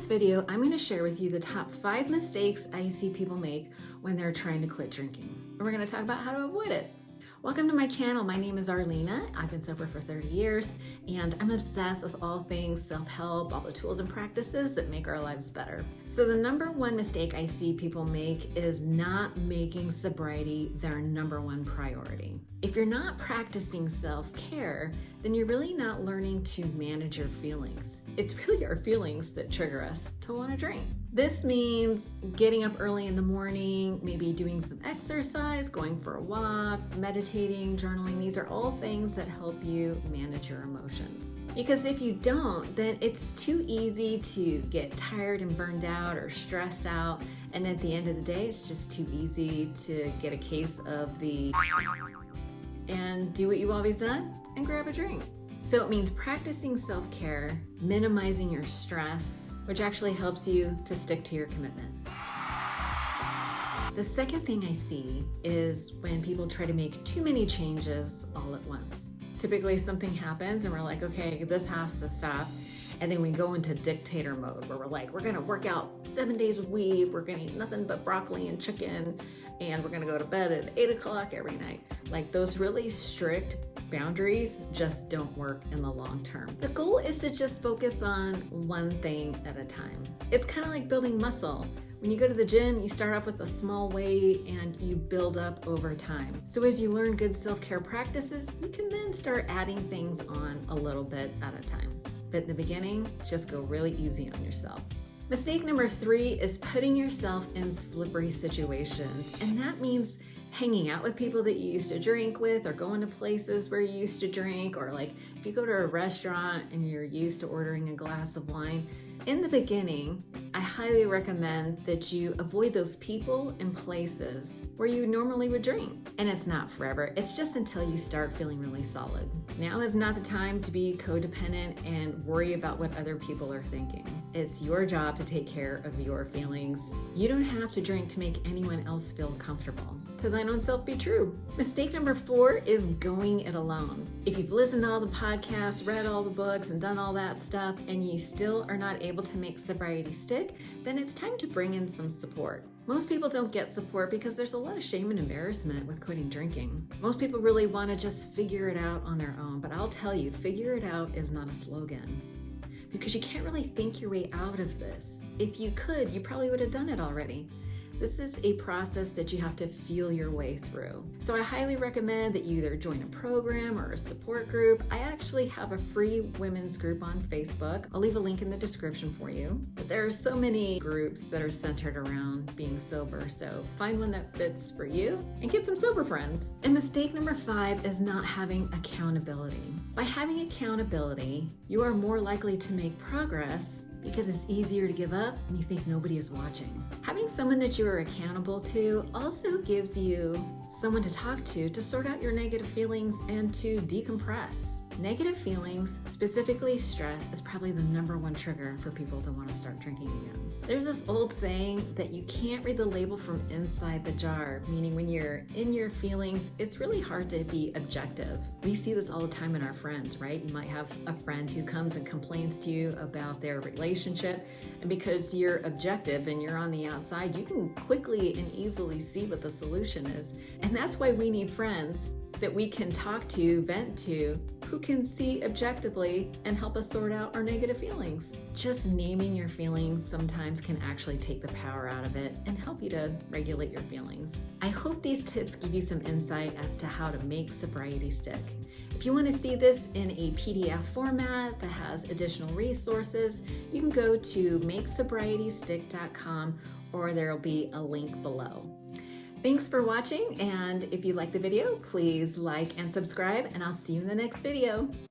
video, I'm going to share with you the top 5 mistakes I see people make when they're trying to quit drinking. And we're going to talk about how to avoid it. Welcome to my channel. My name is Arlena. I've been sober for 30 years and I'm obsessed with all things self-help, all the tools and practices that make our lives better. So the number one mistake I see people make is not making sobriety their number one priority. If you're not practicing self-care, then you're really not learning to manage your feelings. It's really our feelings that trigger us to want to drink. This means getting up early in the morning, maybe doing some exercise, going for a walk, meditating, journaling. These are all things that help you manage your emotions. Because if you don't, then it's too easy to get tired and burned out or stressed out. And at the end of the day, it's just too easy to get a case of the and do what you've always done and grab a drink. So it means practicing self-care, minimizing your stress, which actually helps you to stick to your commitment. The second thing I see is when people try to make too many changes all at once. Typically something happens and we're like, okay, this has to stop. And then we go into dictator mode where we're like, we're gonna work out 7 days a week, we're gonna eat nothing but broccoli and chicken, and we're gonna go to bed at 8 o'clock every night. Like those really strict boundaries just don't work in the long term. The goal is to just focus on one thing at a time. It's kind of like building muscle. When you go to the gym, you start off with a small weight and you build up over time. So as you learn good self-care practices, you can then start adding things on a little bit at a time. But in the beginning, just go really easy on yourself. Mistake number 3 is putting yourself in slippery situations. And that means hanging out with people that you used to drink with or going to places where you used to drink, or like if you go to a restaurant and you're used to ordering a glass of wine. In the beginning, I highly recommend that you avoid those people and places where you normally would drink. And it's not forever, it's just until you start feeling really solid. Now is not the time to be codependent and worry about what other people are thinking. It's your job to take care of your feelings. You don't have to drink to make anyone else feel comfortable. To thine own self be true. Mistake number 4 is going it alone. If you've listened to all the podcasts, read all the books, and done all that stuff, and you still are not able to make sobriety stick, then it's time to bring in some support. Most people don't get support because there's a lot of shame and embarrassment with quitting drinking. Most people really want to just figure it out on their own, but I'll tell you, figure it out is not a slogan. Because you can't really think your way out of this. If you could, you probably would have done it already. This is a process that you have to feel your way through. So I highly recommend that you either join a program or a support group. I actually have a free women's group on Facebook. I'll leave a link in the description for you. But there are so many groups that are centered around being sober. So find one that fits for you and get some sober friends. And mistake number 5 is not having accountability. By having accountability, you are more likely to make progress because it's easier to give up and you think nobody is watching. Having someone that you are accountable to also gives you someone to talk to sort out your negative feelings and to decompress. Negative feelings, specifically stress, is probably the number one trigger for people to want to start drinking again. There's this old saying that you can't read the label from inside the jar, meaning when you're in your feelings, it's really hard to be objective. We see this all the time in our friends, right? You might have a friend who comes and complains to you about their relationship, and because you're objective and you're on the outside, you can quickly and easily see what the solution is. And that's why we need friends that we can talk to, vent to, who can see objectively and help us sort out our negative feelings. Just naming your feelings sometimes can actually take the power out of it and help you to regulate your feelings. I hope these tips give you some insight as to how to make sobriety stick. If you want to see this in a PDF format that has additional resources, you can go to makesobrietystick.com or there will be a link below. Thanks for watching, and if you like the video, please like and subscribe, and I'll see you in the next video.